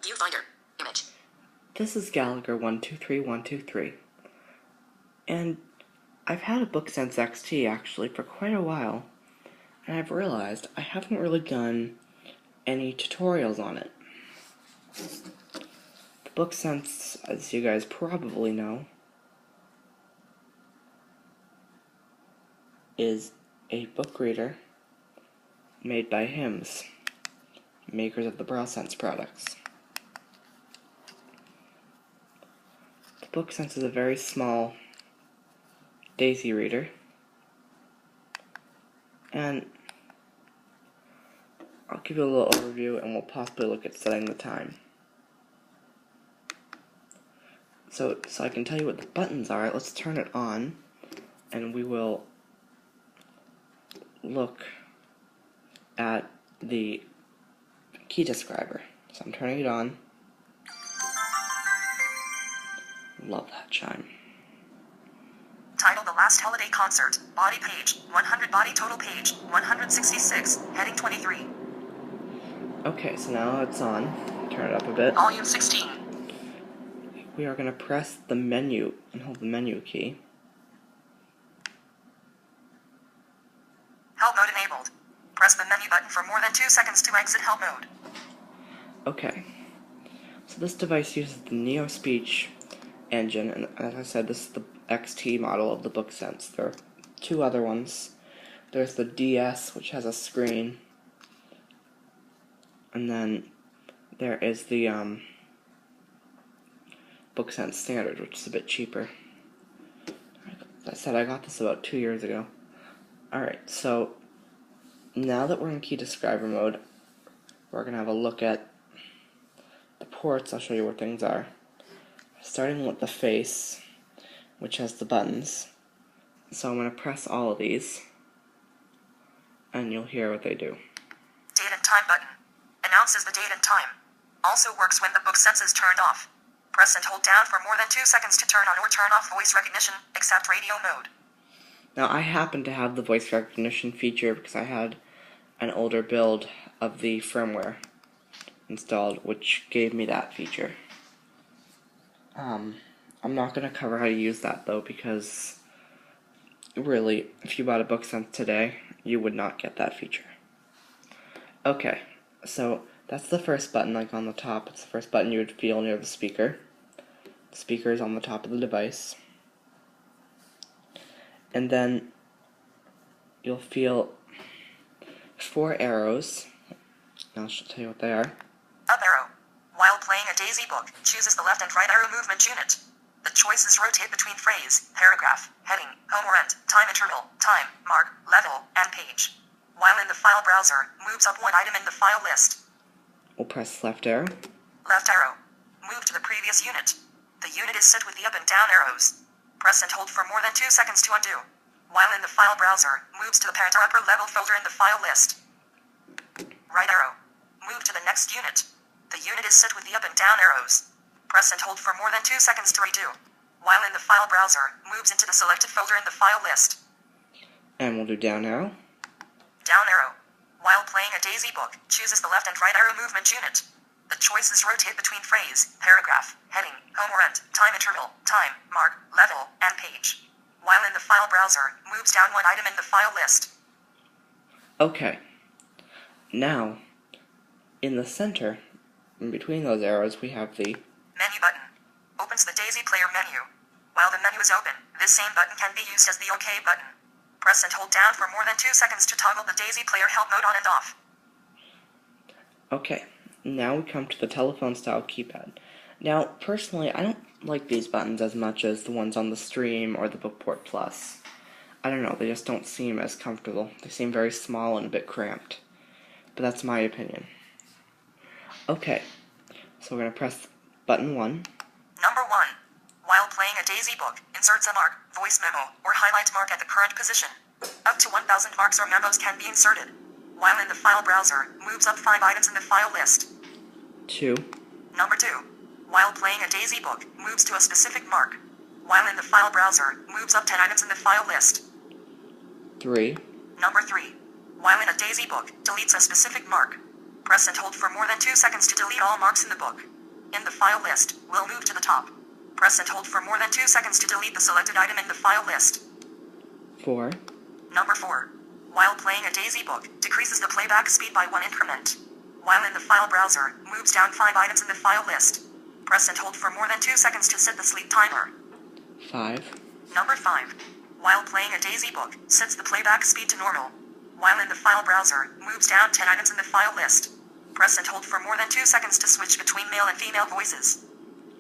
Viewfinder. Image. This is Gallagher123123, and I've had a BookSense XT actually for quite a while, and I've realized I haven't really done any tutorials on it. The BookSense, as you guys probably know, is a book reader made by Hims, makers of the BrowSense products. The BookSense is a very small daisy reader, and I'll give you a little overview and we'll possibly look at setting the time. So I can tell you what the buttons are. Let's turn it on and we will look at the key describer. So I'm turning it on. Love that chime. Title: The Last Holiday Concert. Body page 100. Body total page 166. Heading 23. Okay, so now it's on. Turn it up a bit. Volume 16. We are going to press the menu and hold the menu key. Help mode enabled. Press the menu button for more than 2 seconds to exit help mode. Okay, so this device uses the NeoSpeech engine, and as I said, this is the XT model of the BookSense. There are two other ones. There's the DS, which has a screen, and then there is the BookSense Standard, which is a bit cheaper. As I said, I got this about 2 years ago. Alright, so now that we're in key describer mode, we're going to have a look at the ports. I'll show you where things are. Starting with the face, which has the buttons. So I'm going to press all of these, and you'll hear what they do. Date and time button. Announces the date and time. Also works when the BookSense is turned off. Press and hold down for more than 2 seconds to turn on or turn off voice recognition, except radio mode. Now I happen to have the voice recognition feature because I had an older build of the firmware installed, which gave me that feature. I'm not going to cover how to use that though, because really, if you bought a BookSense today, you would not get that feature. Okay, so that's the first button, like on the top. It's the first button you would feel near the speaker. The speaker is on the top of the device. And then you'll feel 4 arrows. Now I'll tell you what they are. Up arrow. While playing a daisy book, chooses the left and right arrow movement unit. The choices rotate between phrase, paragraph, heading, home or end, time interval, time, mark, level, and page. While in the file browser, moves up one item in the file list. We'll press left arrow. Left arrow. Move to the previous unit. The unit is set with the up and down arrows. Press and hold for more than 2 seconds to undo. While in the file browser, moves to the parent or upper level folder in the file list. Right arrow. Move to the next unit. The unit is set with the up and down arrows. Press and hold for more than 2 seconds to redo. While in the file browser, moves into the selected folder in the file list. And we'll do down arrow. Down arrow. While playing a daisy book, chooses the left and right arrow movement unit. The choices rotate between phrase, paragraph, heading, home or end, time interval, time, mark, level, and page. While in the file browser, moves down one item in the file list. Okay. Now, in the center, in between those arrows, we have the menu button. Opens the daisy player menu. While the menu is open, this same button can be used as the OK button. Press and hold down for more than 2 seconds to toggle the daisy player help mode on and off. Okay, now we come to the telephone style keypad. Now, personally, I don't like these buttons as much as the ones on the Stream or the Bookport Plus. I don't know, they just don't seem as comfortable. They seem very small and a bit cramped. But that's my opinion. Okay, so we're going to press button 1. Number 1. While playing a daisy book, inserts a mark, voice memo, or highlight mark at the current position. Up to 1,000 marks or memos can be inserted. While in the file browser, moves up 5 items in the file list. 2. Number 2. While playing a daisy book, moves to a specific mark. While in the file browser, moves up 10 items in the file list. 3. Number 3. While in a daisy book, deletes a specific mark. Press and hold for more than 2 seconds to delete all marks in the book. in the file list will move to the top. Press and hold for more than 2 seconds to delete the selected item in the file list. 4. Number 4. While playing a DayZ book, decreases the playback speed by 1 increment. While in the file browser, moves down 5 items in the file list. Press and hold for more than 2 seconds to set the sleep timer. 5. Number 5. While playing a DayZ book, sets the playback speed to normal. While in the file browser, moves down 10 items in the file list. Press and hold for more than 2 seconds to switch between male and female voices.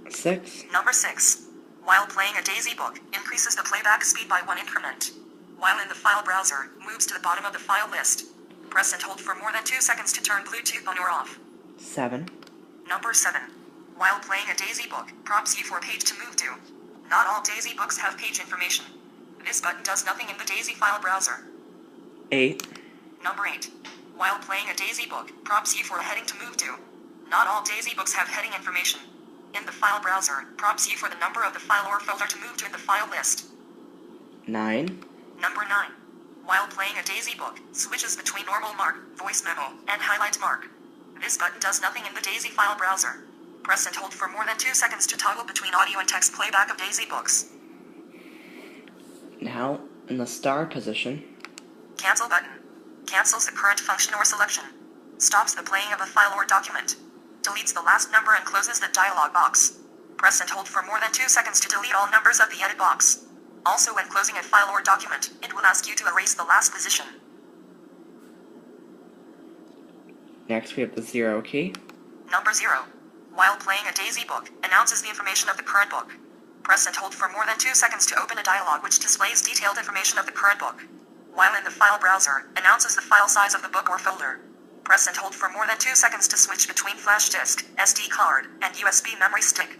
6. Number 6. While playing a DayZ book, increases the playback speed by 1 increment. While in the file browser, moves to the bottom of the file list. Press and hold for more than 2 seconds to turn Bluetooth on or off. 7. Number 7. While playing a DayZ book, prompts you for a page to move to. Not all DayZ books have page information. This button does nothing in the DayZ file browser. 8. Number 8. While playing a DayZ book, prompts you for a heading to move to. Not all DayZ books have heading information. In the file browser, prompts you for the number of the file or folder to move to in the file list. 9. Number 9. While playing a DayZ book, switches between normal mark, voice memo, and highlight mark. This button does nothing in the DayZ file browser. Press and hold for more than 2 seconds to toggle between audio and text playback of DayZ books. Now, in the star position, Cancel button. Cancels the current function or selection. Stops the playing of a file or document. Deletes the last number and closes the dialog box. Press and hold for more than 2 seconds to delete all numbers of the edit box. Also, when closing a file or document, it will ask you to erase the last position. next we have the 0 key. Number 0. While playing a DayZ book, announces the information of the current book. Press and hold for more than 2 seconds to open a dialog which displays detailed information of the current book. While in the file browser, announces the file size of the book or folder. Press and hold for more than 2 seconds to switch between flash disk, SD card, and USB memory stick.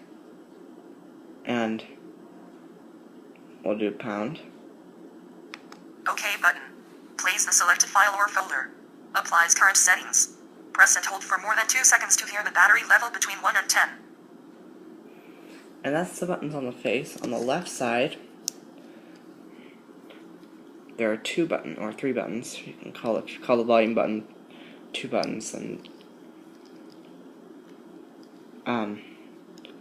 And we'll do pound. OK button. Plays the selected file or folder. Applies current settings. Press and hold for more than 2 seconds to hear the battery level between 1 and 10. And that's the buttons on the face. On the left side, there are 2 buttons, or 3 buttons. You can call the volume button 2 buttons, and then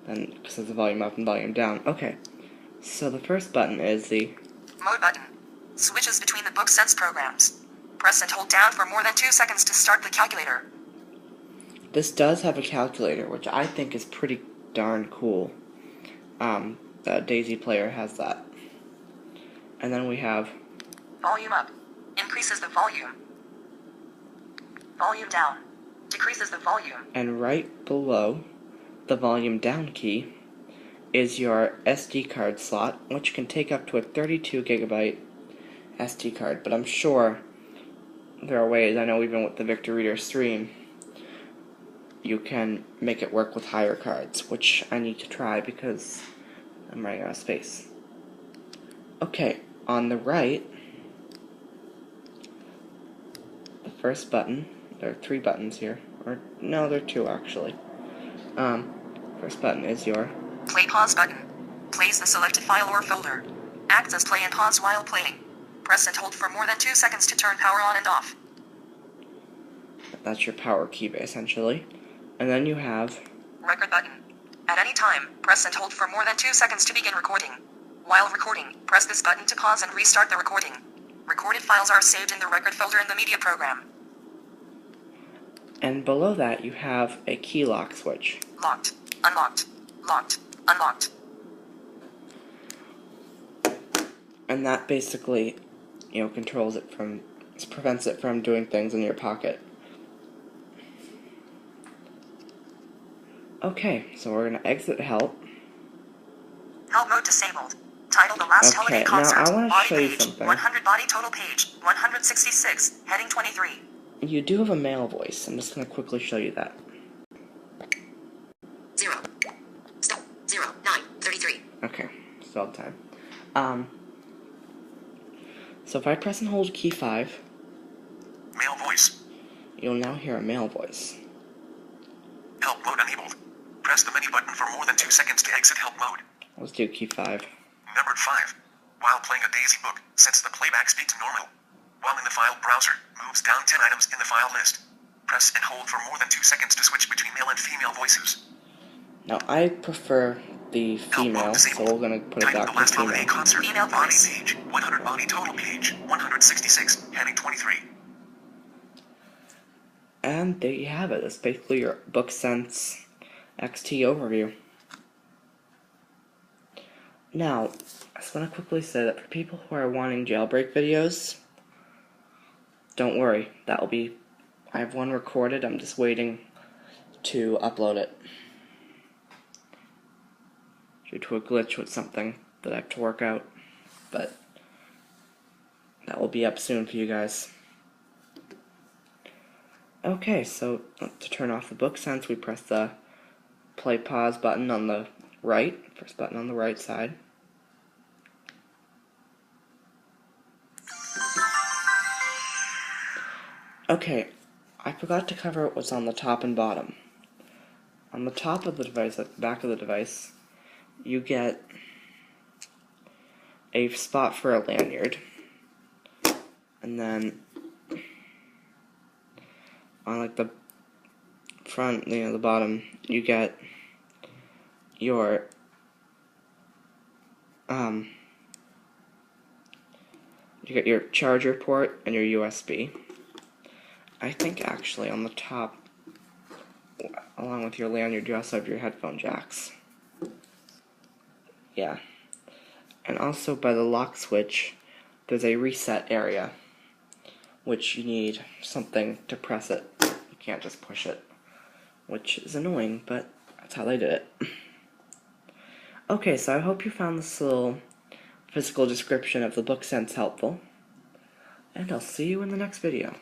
because there's the volume up and volume down. Okay, so the first button is the Mode button. Switches between the book sense programs. Press and hold down for more than 2 seconds to start the calculator. This does have a calculator, which I think is pretty darn cool. The DayZ player has that. And then we have Volume up. Increases the volume. Volume down. Decreases the volume. and right below the volume down key is your SD card slot, which can take up to a 32 gigabyte SD card, but I'm sure there are ways, I know even with the Victor Reader Stream, you can make it work with higher cards, which I need to try because I'm running out of space. Okay, on the right, the first button, there are 3 buttons here, or no, there are 2 actually. First button is your Play pause button. Plays the selected file or folder. Acts as play and pause while playing. Press and hold for more than 2 seconds to turn power on and off. that's your power key essentially. And then you have Record button. At any time, press and hold for more than 2 seconds to begin recording. While recording, press this button to pause and restart the recording. Recorded files are saved in the record folder in the media program. and below that you have a key lock switch. Locked. Unlocked. Locked. Unlocked. And that basically, controls it prevents it from doing things in your pocket. Okay, so we're gonna exit help. Help mode disabled. Title The Last Holiday Okay, now Concert. I wanna Body show you page, something. 100 body total page. 166. Heading 23. You do have a male voice. I'm just gonna quickly show you that. 0. Stop. 0. 9. 33. Okay, still have time. So if I press and hold key 5, Male voice. you'll now hear a male voice. Help mode enabled. Press the menu button for more than 2 seconds to exit help mode. Let's do key 5. Number 5. While playing a DayZ book, sets the playback speed to normal. While in the file browser, moves down 10 items in the file list. Press and hold for more than 2 seconds to switch between male and female voices. Now, I prefer the female, so we're going to put it Title: back The to Last Holiday female. Concert. Female voice. Body page. 100 body total page. 166. Heading 23. And there you have it. That's basically your BookSense XT overview. Now, I just want to quickly say that for people who are wanting jailbreak videos, don't worry. I have one recorded. I'm just waiting to upload it. Due to a glitch with something that I have to work out. But that will be up soon for you guys. Okay, so to turn off the BookSense, we press the play pause button on the right, first button on the right side. Okay, I forgot to cover what's on the top and bottom. On the top of the device, at the back of the device, you get a spot for a lanyard. And then on like the front, the bottom, you get your charger port and your USB. I think actually on the top, along with your lanyard, you also have your headphone jacks. Yeah. And also by the lock switch, there's a reset area, which you need something to press it. You can't just push it, which is annoying, but that's how they did it. Okay, so I hope you found this little physical description of the BookSense helpful, and I'll see you in the next video.